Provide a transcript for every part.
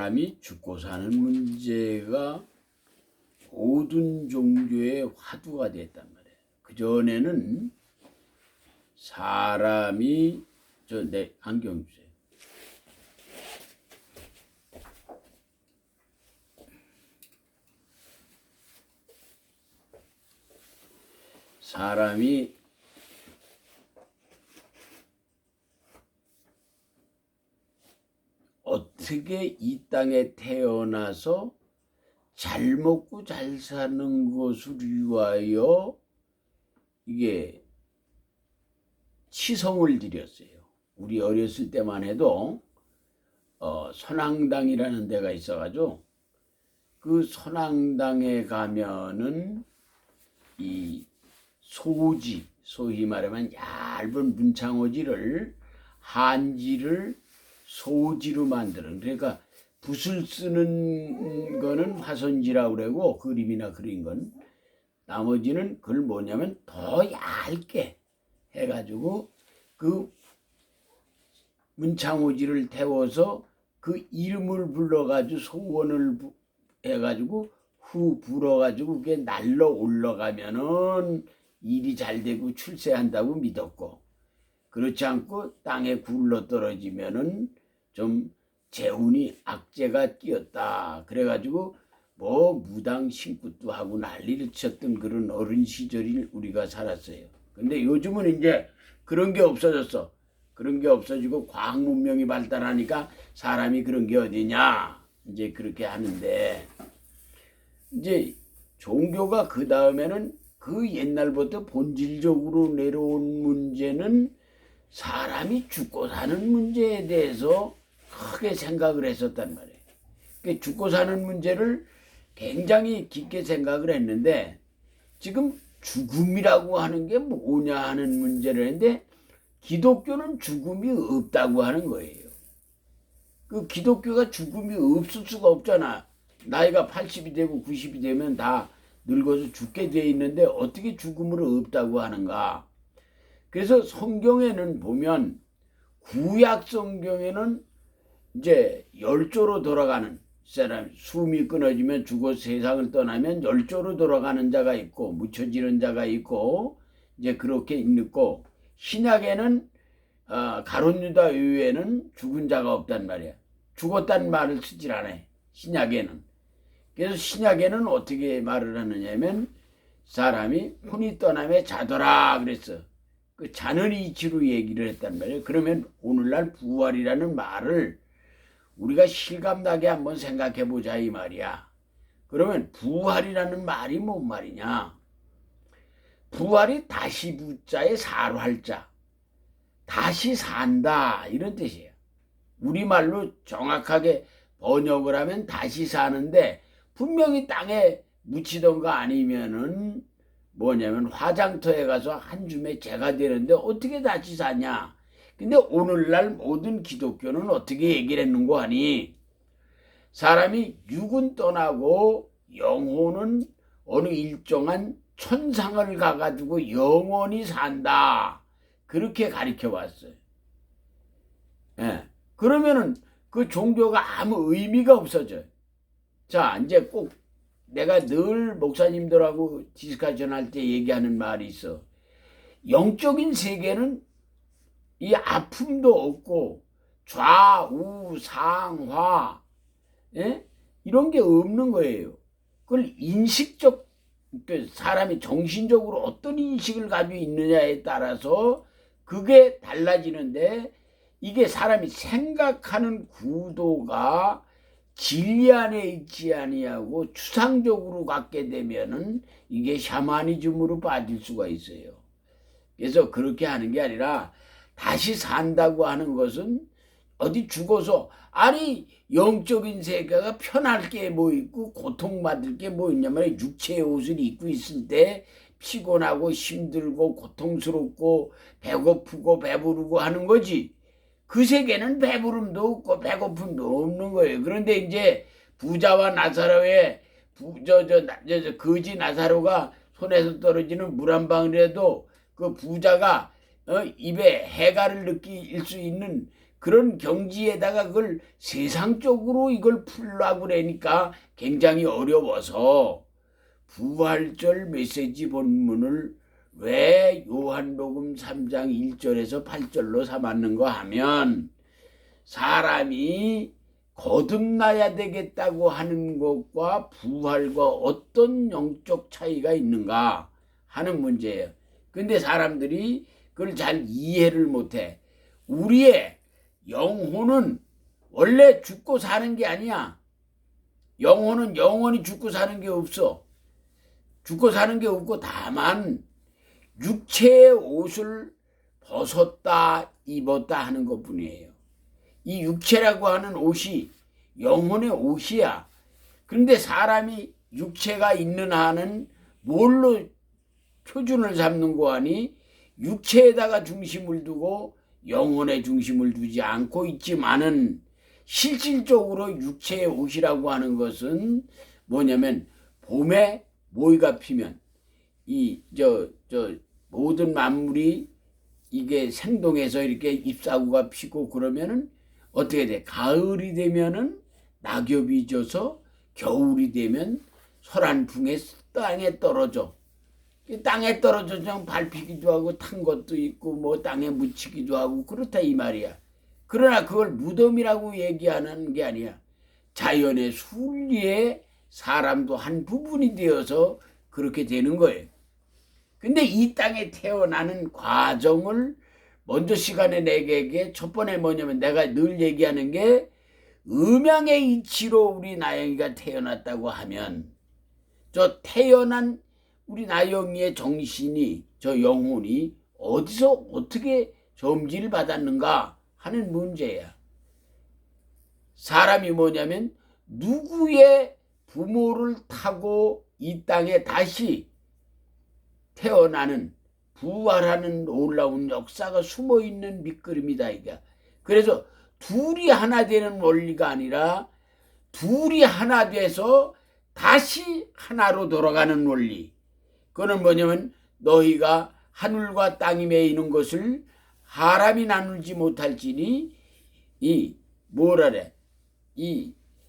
사람이 죽고 사는 문제가 모든 종교의 화두가 됐단 말이에요. 그전에는 사람이 내 안경 주세요. 사람이 어떻게 이 땅에 태어나서 잘 먹고 잘 사는 것을 위하여 이게 치성을 드렸어요. 우리 어렸을 때만 해도 선앙당이라는 데가 있어가지고 그 선앙당에 가면은 이 소지, 소위 말하면 얇은 문창호지를 한지를 소지로 만드는, 그러니까 붓을 쓰는 거는 화선지라고 그러고 그림이나 그린 건, 나머지는 그걸 뭐냐면 더 얇게 해가지고 그 문창호지를 태워서 그 이름을 불러가지고 소원을 해가지고 후 불어가지고 그게 날로 올라가면은 일이 잘 되고 출세한다고 믿었고, 그렇지 않고 땅에 굴러 떨어지면은 좀 재운이 악재가 끼었다 그래가지고 뭐 무당 신굿도 하고 난리를 쳤던 그런 어린 시절이 우리가 살았어요. 근데 요즘은 이제 그런 게 없어졌어. 그런 게 없어지고 과학 문명이 발달하니까 사람이 그런 게 어디냐 이제 그렇게 하는데, 이제 종교가 그 다음에는 그 옛날부터 본질적으로 내려온 문제는 사람이 죽고 사는 문제에 대해서 크게 생각을 했었단 말이에요. 그러니까 죽고 사는 문제를 굉장히 깊게 생각을 했는데, 지금 죽음이라고 하는 게 뭐냐 하는 문제를 했는데 기독교는 죽음이 없다고 하는 거예요. 그 기독교가 죽음이 없을 수가 없잖아. 나이가 80이 되고 90이 되면 다 늙어서 죽게 돼 있는데 어떻게 죽음을 없다고 하는가. 그래서 성경에는 보면, 구약 성경에는 이제 열조로 돌아가는 사람, 숨이 끊어지면 죽어 세상을 떠나면 열조로 돌아가는 자가 있고 묻혀지는 자가 있고 이제 그렇게 있고, 신약에는 가룟 유다 이후에는 죽은 자가 없단 말이야. 죽었다는 말을 쓰질 않아요, 신약에는. 그래서 신약에는 어떻게 말을 하느냐면 사람이 혼이 떠남에 자더라 그랬어. 그 자는 이치로 얘기를 했단 말이에요. 그러면 오늘날 부활이라는 말을 우리가 실감나게 한번 생각해 보자 이 말이야. 그러면 부활이라는 말이 뭔 말이냐? 부활이 다시 부자에 사로 할자, 다시 산다 이런 뜻이에요. 우리말로 정확하게 번역을 하면 다시 사는데, 분명히 땅에 묻히던가 아니면은 뭐냐면 화장터에 가서 한 줌의 재가 되는데 어떻게 다시 사냐. 근데 오늘날 모든 기독교는 어떻게 얘기를 했는고 하니, 사람이 육은 떠나고 영혼은 어느 일정한 천상을 가가지고 영원히 산다 그렇게 가르쳐 왔어요. 예. 그러면은 그 종교가 아무 의미가 없어져요. 자, 이제 꼭 내가 늘 목사님들하고 디스커션 할 때 얘기하는 말이 있어. 영적인 세계는 이 아픔도 없고 좌우 상하, 예? 이런 게 없는 거예요. 그걸 인식적, 사람이 정신적으로 어떤 인식을 가지고 있느냐에 따라서 그게 달라지는데, 이게 사람이 생각하는 구도가 진리 안에 있지 아니하고 추상적으로 갖게 되면은 이게 샤머니즘으로 빠질 수가 있어요. 그래서 그렇게 하는 게 아니라, 다시 산다고 하는 것은 어디 죽어서, 아니 영적인 세계가 편할 게 뭐 있고 고통받을 게 뭐 있냐면, 육체의 옷을 입고 있을 때 피곤하고 힘들고 고통스럽고 배고프고 배부르고 하는 거지, 그 세계는 배부름도 없고 배고픔도 없는 거예요. 그런데 이제 부자와 나사로의 거지 나사로가 손에서 떨어지는 물 한 방울이라도 그 부자가 입에 해가를 느낄 수 있는 그런 경지에다가 그걸 세상적으로 이걸 풀라고 그러니까 굉장히 어려워서 부활절 메시지 본문을 왜 요한복음 3장 1절에서 8절로 삼았는가 하면 사람이 거듭나야 되겠다고 하는 것과 부활과 어떤 영적 차이가 있는가 하는 문제예요. 근데 사람들이 그걸 잘 이해를 못해. 우리의 영혼은 원래 죽고 사는 게 아니야. 영혼은 영원히 죽고 사는 게 없어. 죽고 사는 게 없고 다만 육체의 옷을 벗었다 입었다 하는 것뿐이에요. 이 육체라고 하는 옷이 영혼의 옷이야. 그런데 사람이 육체가 있는 한은 뭘로 표준을 잡는 거 아니? 육체에다가 중심을 두고 영혼에 중심을 두지 않고 있지만은 실질적으로 육체의 옷이라고 하는 것은 뭐냐면 봄에 모이가 피면 모든 만물이 이게 생동해서 이렇게 잎사구가 피고 그러면은 어떻게 돼? 가을이 되면은 낙엽이 져서 겨울이 되면 소란풍에 땅에 떨어져. 땅에 떨어져 좀 밟히기도 하고 탄 것도 있고 뭐 땅에 묻히기도 하고 그렇다 이 말이야. 그러나 그걸 무덤이라고 얘기하는 게 아니야. 자연의 순리에 사람도 한 부분이 되어서 그렇게 되는 거예요. 근데 이 땅에 태어나는 과정을 먼저 시간에 내게 첫 번에 뭐냐면 내가 늘 얘기하는 게 음양의 이치로 우리 나영이가 태어났다고 하면 저 태어난 우리 나영이의 정신이 저 영혼이 어디서 어떻게 점지를 받았는가 하는 문제야. 사람이 뭐냐면 누구의 부모를 타고 이 땅에 다시 태어나는 부활하는 놀라운 역사가 숨어있는 밑그림이다 이게. 그래서 둘이 하나 되는 원리가 아니라 둘이 하나 돼서 다시 하나로 돌아가는 원리. 그거는 뭐냐면 너희가 하늘과 땅이 매이는 것을 사람이 나누지 못할지니 이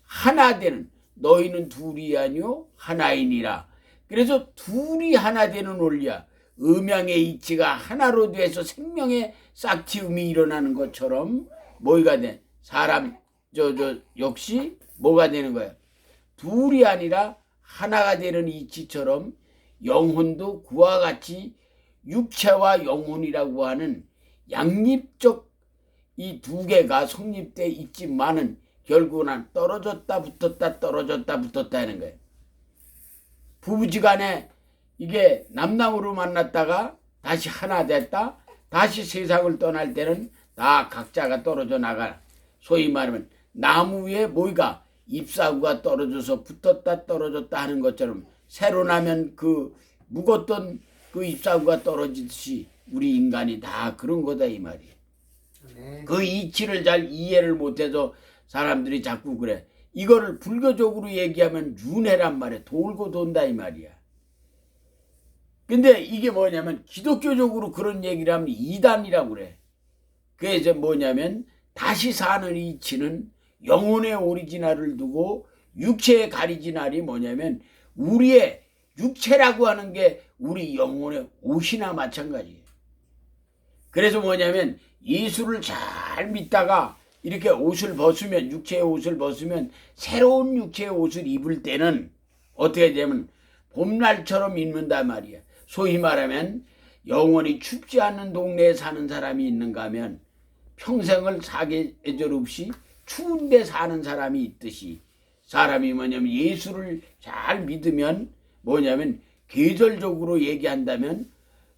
하나 되는 너희는 둘이 아니요 하나이니라. 그래서 둘이 하나 되는 원리야. 음양의 이치가 하나로 돼서 생명의 싹튀움이 일어나는 것처럼 뭐가 돼? 사람 역시 뭐가 되는 거야? 둘이 아니라 하나가 되는 이치처럼 영혼도 그와 같이 육체와 영혼이라고 하는 양립적 이 두 개가 성립돼 있지만은 결국은 떨어졌다 붙었다 떨어졌다 붙었다 하는 거예요. 부부지간에 이게 남남으로 만났다가 다시 하나 됐다 다시 세상을 떠날 때는 다 각자가 떨어져 나가. 소위 말하면 나무 위에 뭐가 잎사구가 떨어져서 붙었다 떨어졌다 하는 것처럼 새로 나면 그 묵었던 그 잎사구가 떨어지듯이 우리 인간이 다 그런 거다 이 말이에요. 네. 그 이치를 잘 이해를 못해서 사람들이 자꾸 그래. 이거를 불교적으로 얘기하면 윤회란 말이야. 돌고 돈다 이 말이야. 근데 이게 뭐냐면 기독교적으로 그런 얘기를 하면 이단이라고 그래. 그게 뭐냐면 다시 사는 이치는 영혼의 오리지널을 두고 육체의 가리지널이 뭐냐면 우리의 육체라고 하는 게 우리 영혼의 옷이나 마찬가지예요. 그래서 뭐냐면 예수를 잘 믿다가 이렇게 옷을 벗으면 육체의 옷을 벗으면 새로운 육체의 옷을 입을 때는 어떻게 되면 봄날처럼 입는단 말이야. 소위 말하면 영원히 춥지 않는 동네에 사는 사람이 있는가 하면 평생을 사계절 없이 추운 데 사는 사람이 있듯이 사람이 뭐냐면 예수를 잘 믿으면 뭐냐면 계절적으로 얘기한다면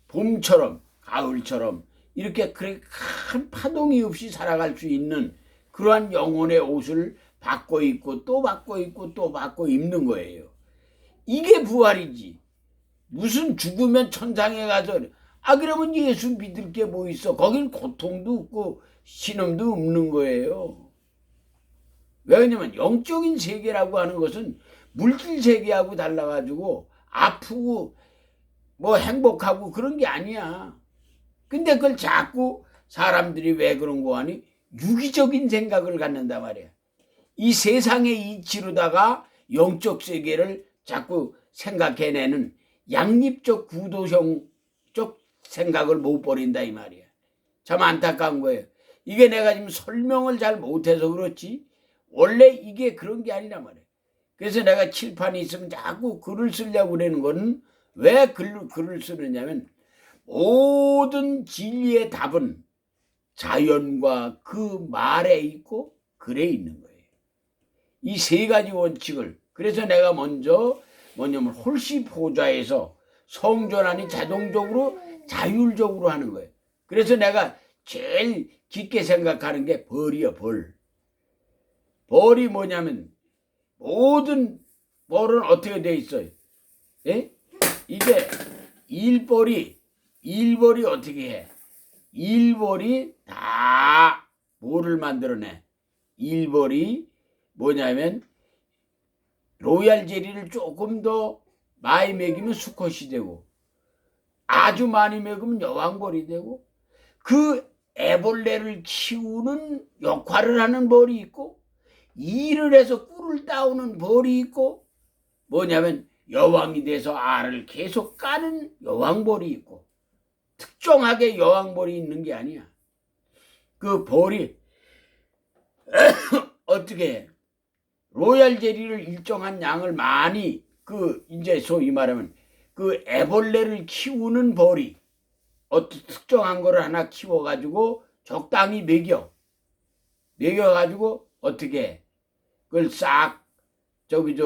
봄처럼 가을처럼 이렇게 그렇게 큰 파동이 없이 살아갈 수 있는 그러한 영혼의 옷을 바꿔 입고 또 바꿔 입고 또 바꿔 입는 거예요. 이게 부활이지. 무슨 죽으면 천상에 가서 그러면 예수 믿을 게 뭐 있어. 거긴 고통도 없고 신음도 없는 거예요. 왜냐면 영적인 세계라고 하는 것은 물질 세계하고 달라가지고 아프고 뭐 행복하고 그런 게 아니야. 근데 그걸 자꾸 사람들이 왜 그런 거 하니? 유기적인 생각을 갖는단 말이야. 이 세상의 이치로다가 영적 세계를 자꾸 생각해내는 양립적 구도형적 생각을 못 버린다 이 말이야. 참 안타까운 거예요. 이게 내가 지금 설명을 잘 못해서 그렇지 원래 이게 그런 게 아니란 말이야. 그래서 내가 칠판이 있으면 자꾸 글을 쓰려고 그러는 거는 왜 글을 쓰느냐면 모든 진리의 답은 자연과 그 말에 있고 글에 있는 거예요. 이 세 가지 원칙을 그래서 내가 먼저 뭐냐면 홀씨포자에서 성전안이 자동적으로 자율적으로 하는 거예요. 그래서 내가 제일 깊게 생각하는 게 벌이야. 벌이 뭐냐면 모든 벌은 어떻게 돼 있어요? 예? 이게 일벌이 어떻게 해? 일벌이 다 뭐를 만들어내? 일벌이 뭐냐면 로얄 젤리를 조금 더 많이 먹이면 수컷이 되고 아주 많이 먹으면 여왕벌이 되고 그 애벌레를 키우는 역할을 하는 벌이 있고 일을 해서 꿀을 따오는 벌이 있고 뭐냐면 여왕이 돼서 알을 계속 까는 여왕벌이 있고 특정하게 여왕벌이 있는 게 아니야. 그 벌이 어떻게 해? 로얄 젤리를 일정한 양을 많이 그 이제 소위 말하면 그 애벌레를 키우는 벌이 어떤 특정한 거를 하나 키워가지고 적당히 먹여가지고 어떻게 해? 그걸 싹 저기